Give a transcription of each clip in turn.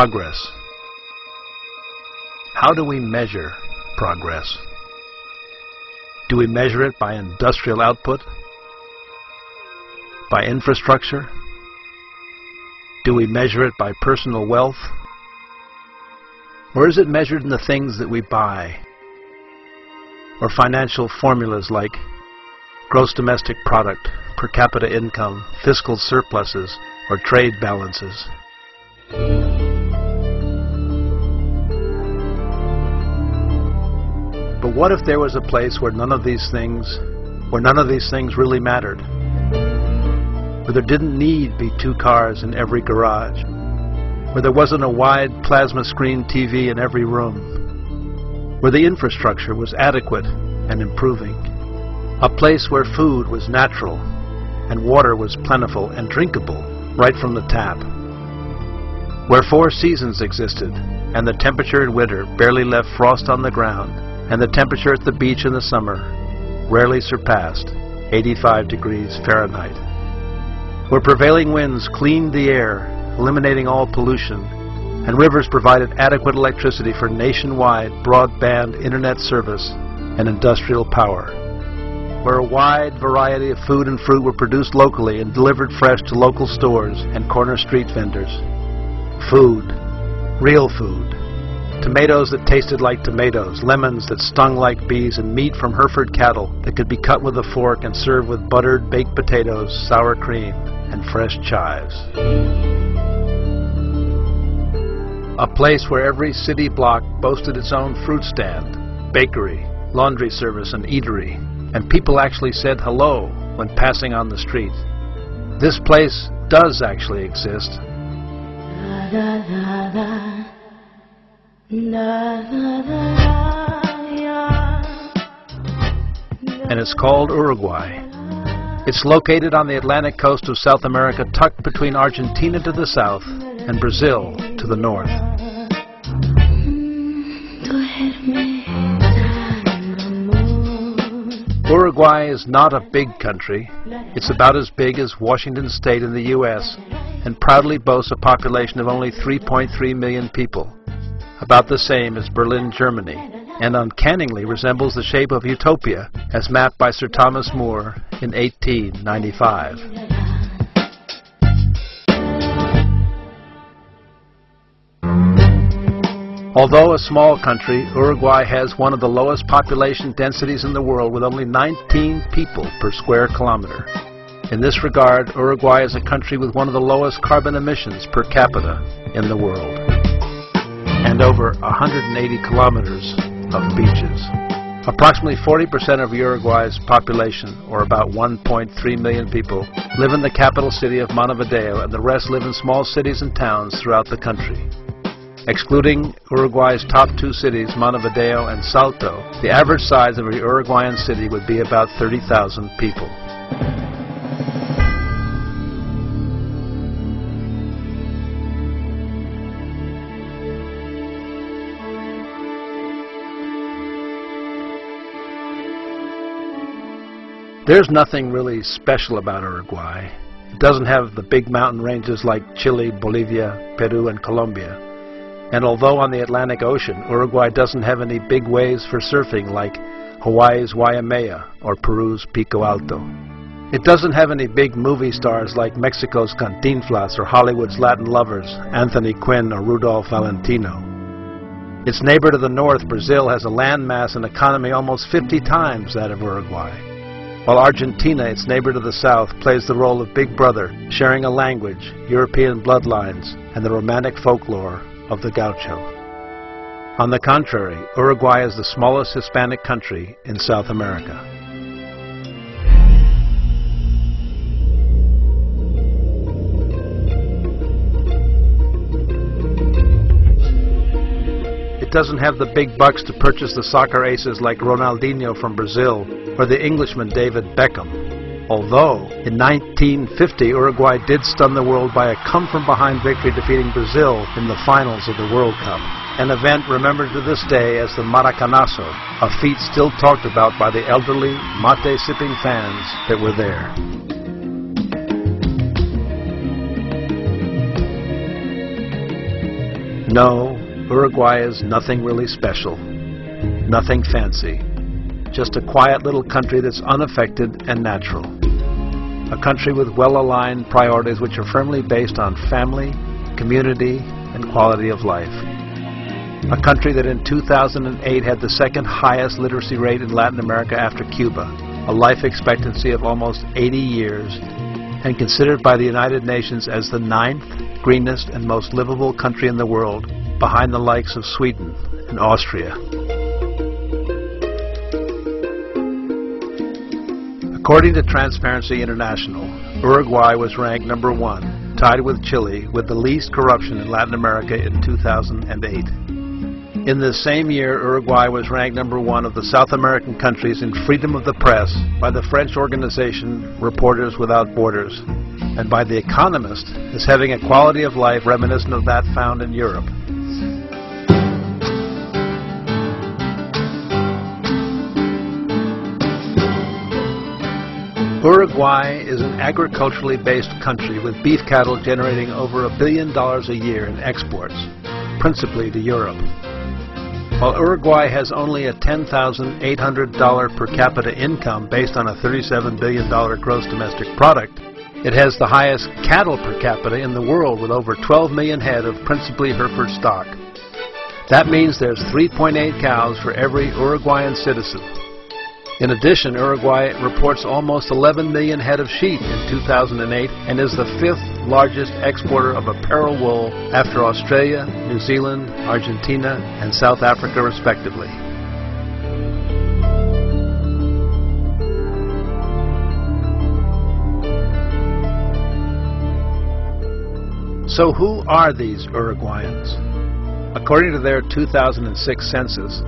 Progress. How do we measure progress? Do we measure it by industrial output? By infrastructure? Do we measure it by personal wealth? Or is it measured in the things that we buy? Or financial formulas like gross domestic product, per capita income, fiscal surpluses, or trade balances? But what if there was a place where none of these things really mattered? Where there didn't need be 2 cars in every garage? Where there wasn't a wide plasma screen TV in every room? Where the infrastructure was adequate and improving? A place where food was natural and water was plentiful and drinkable right from the tap? Where 4 seasons existed and the temperature in winter barely left frost on the ground, and the temperature at the beach in the summer rarely surpassed 85 degrees Fahrenheit. Where prevailing winds cleaned the air, eliminating all pollution, and rivers provided adequate electricity for nationwide broadband internet service and industrial power. Where a wide variety of food and fruit were produced locally and delivered fresh to local stores and corner street vendors. Food, real food. Tomatoes that tasted like tomatoes, lemons that stung like bees, and meat from Hereford cattle that could be cut with a fork and served with buttered baked potatoes, sour cream, and fresh chives. A place where every city block boasted its own fruit stand, bakery, laundry service, and eatery, and people actually said hello when passing on the street. This place does actually exist. And it's called Uruguay. It's located on the Atlantic coast of South America, tucked between Argentina to the south and Brazil to the north. Uruguay is not a big country. It's about as big as Washington State in the U.S. and proudly boasts a population of only 3.3 million people, about the same as Berlin, Germany, and uncannily resembles the shape of Utopia as mapped by Sir Thomas More in 1895. Although a small country, Uruguay has one of the lowest population densities in the world, with only 19 people per square kilometer. In this regard, Uruguay is a country with one of the lowest carbon emissions per capita in the world, and over 180 kilometers of beaches. Approximately 40% of Uruguay's population, or about 1.3 million people, live in the capital city of Montevideo, and the rest live in small cities and towns throughout the country. Excluding Uruguay's top 2 cities, Montevideo and Salto, the average size of a Uruguayan city would be about 30,000 people. There's nothing really special about Uruguay. It doesn't have the big mountain ranges like Chile, Bolivia, Peru, and Colombia. And although on the Atlantic Ocean, Uruguay doesn't have any big waves for surfing like Hawaii's Waimea or Peru's Pico Alto. It doesn't have any big movie stars like Mexico's Cantinflas or Hollywood's Latin lovers, Anthony Quinn or Rudolph Valentino. Its neighbor to the north, Brazil, has a landmass and economy almost 50 times that of Uruguay. While Argentina, its neighbor to the south, plays the role of big brother, sharing a language, European bloodlines, and the romantic folklore of the gaucho. On the contrary, Uruguay is the smallest Hispanic country in South America. It doesn't have the big bucks to purchase the soccer aces like Ronaldinho from Brazil or the Englishman David Beckham. Although, in 1950, Uruguay did stun the world by a come-from-behind victory, defeating Brazil in the finals of the World Cup, an event remembered to this day as the Maracanazo, a feat still talked about by the elderly, mate-sipping fans that were there. No, Uruguay is nothing really special, nothing fancy. Just a quiet little country that's unaffected and natural. A country with well-aligned priorities which are firmly based on family, community, and quality of life. A country that in 2008 had the second highest literacy rate in Latin America after Cuba, a life expectancy of almost 80 years, and considered by the United Nations as the 9th greenest and most livable country in the world, behind the likes of Sweden and Austria. According to Transparency International, Uruguay was ranked number 1, tied with Chile, with the least corruption in Latin America in 2008. In this same year, Uruguay was ranked number 1 of the South American countries in freedom of the press by the French organization Reporters Without Borders, and by The Economist as having a quality of life reminiscent of that found in Europe. Uruguay is an agriculturally based country with beef cattle generating over $1 billion a year in exports, principally to Europe. While Uruguay has only a $10,800 per capita income based on a $37 billion gross domestic product, it has the highest cattle per capita in the world with over 12 million head of principally Hereford stock. That means there's 3.8 cows for every Uruguayan citizen. In addition, Uruguay reports almost 11 million head of sheep in 2008 and is the 5th largest exporter of apparel wool after Australia, New Zealand, Argentina, and South Africa respectively. So who are these Uruguayans? According to their 2006 census,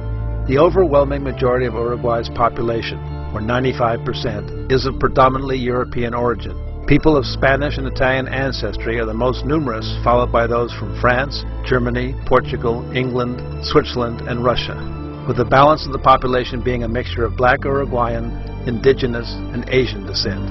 the overwhelming majority of Uruguay's population, or 95%, is of predominantly European origin. People of Spanish and Italian ancestry are the most numerous, followed by those from France, Germany, Portugal, England, Switzerland, and Russia, with the balance of the population being a mixture of black Uruguayan, indigenous, and Asian descent.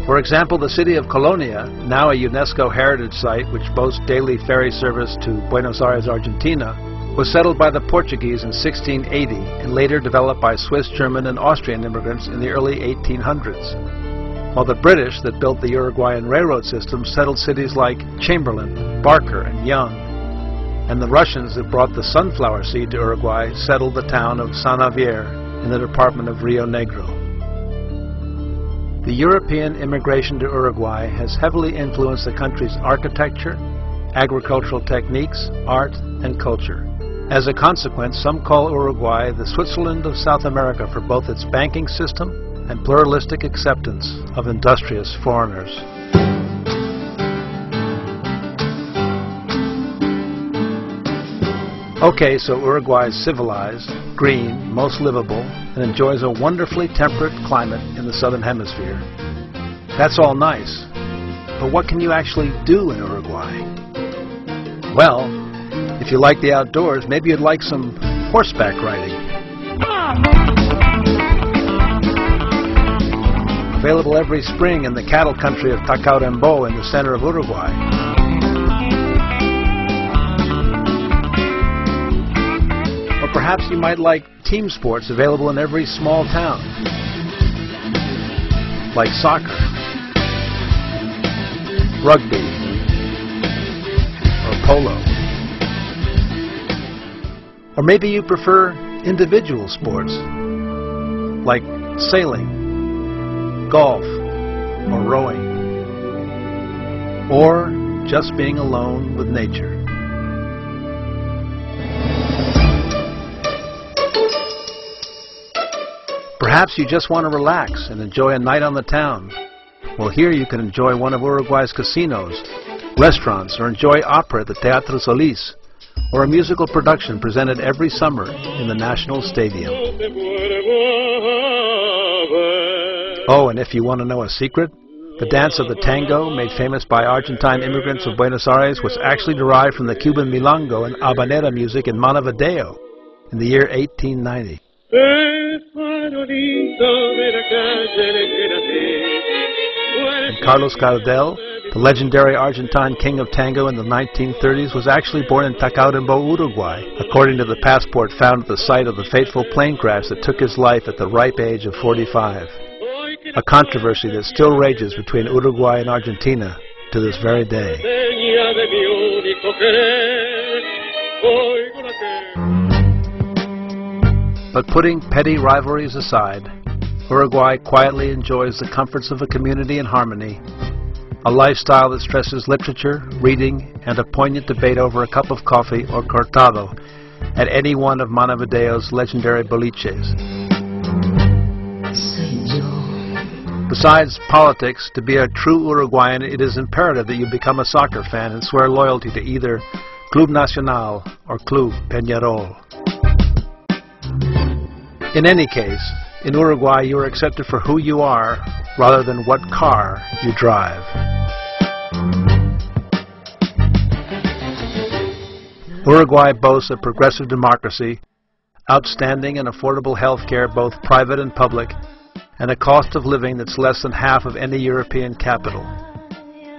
For example, the city of Colonia, now a UNESCO heritage site which boasts daily ferry service to Buenos Aires, Argentina, was settled by the Portuguese in 1680 and later developed by Swiss, German, and Austrian immigrants in the early 1800s. While the British that built the Uruguayan railroad system settled cities like Chamberlain, Barker, and Young, and the Russians that brought the sunflower seed to Uruguay settled the town of San Javier in the department of Rio Negro. The European immigration to Uruguay has heavily influenced the country's architecture, agricultural techniques, art, and culture. As a consequence, some call Uruguay the Switzerland of South America for both its banking system and pluralistic acceptance of industrious foreigners. Okay, so Uruguay is civilized, green, most livable, and enjoys a wonderfully temperate climate in the southern hemisphere. That's all nice, but what can you actually do in Uruguay? Well, if you like the outdoors, maybe you'd like some horseback riding. Available every spring in the cattle country of Tacuarembó in the center of Uruguay. Or perhaps you might like team sports available in every small town, like soccer, rugby, or polo. Or maybe you prefer individual sports, like sailing, golf, or rowing, or just being alone with nature. Perhaps you just want to relax and enjoy a night on the town. Well, here you can enjoy one of Uruguay's casinos, restaurants, or enjoy opera at the Teatro Solís, or a musical production presented every summer in the National Stadium. Oh, and if you want to know a secret, the dance of the tango, made famous by Argentine immigrants of Buenos Aires, was actually derived from the Cuban milonga and habanera music in Montevideo in the year 1890. And Carlos Gardel, The legendary Argentine king of tango in the 1930s was actually born in Tacuarembó, Uruguay, according to the passport found at the site of the fateful plane crash that took his life at the ripe age of 45. A controversy that still rages between Uruguay and Argentina to this very day. But putting petty rivalries aside, Uruguay quietly enjoys the comforts of a community in harmony, a lifestyle that stresses literature, reading, and a poignant debate over a cup of coffee or cortado at any one of Montevideo's legendary boliches. Besides politics, to be a true Uruguayan, it is imperative that you become a soccer fan and swear loyalty to either Club Nacional or Club Peñarol. In any case, in Uruguay you are accepted for who you are rather than what car you drive. Uruguay boasts a progressive democracy, outstanding and affordable health care, both private and public, and a cost of living that's less than half of any European capital.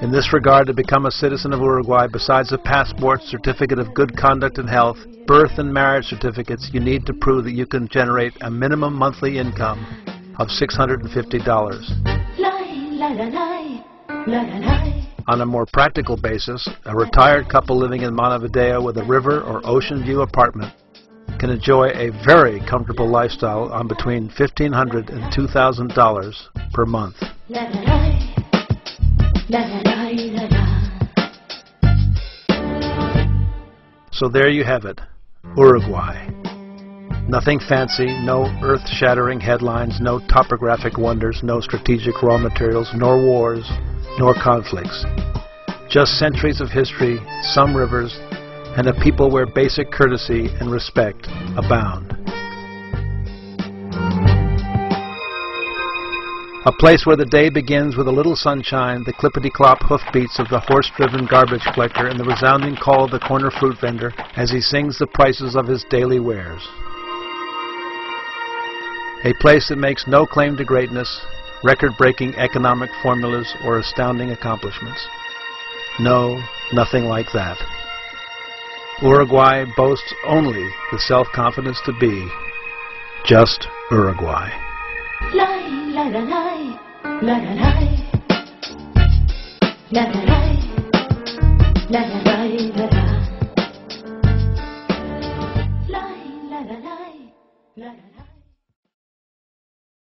In this regard, to become a citizen of Uruguay, besides a passport, certificate of good conduct and health, birth and marriage certificates, you need to prove that you can generate a minimum monthly income of $650. On a more practical basis, a retired couple living in Montevideo with a river or ocean view apartment can enjoy a very comfortable lifestyle on between $1,500 and $2,000 per month. So there you have it, Uruguay. Nothing fancy, no earth-shattering headlines, no topographic wonders, no strategic raw materials, nor wars, nor conflicts. Just centuries of history, some rivers, and a people where basic courtesy and respect abound. A place where the day begins with a little sunshine, the clippity-clop hoofbeats of the horse-driven garbage collector, and the resounding call of the corner fruit vendor as he sings the prices of his daily wares. A place that makes no claim to greatness, record-breaking economic formulas, or astounding accomplishments. No, nothing like that. Uruguay boasts only the self-confidence to be just Uruguay.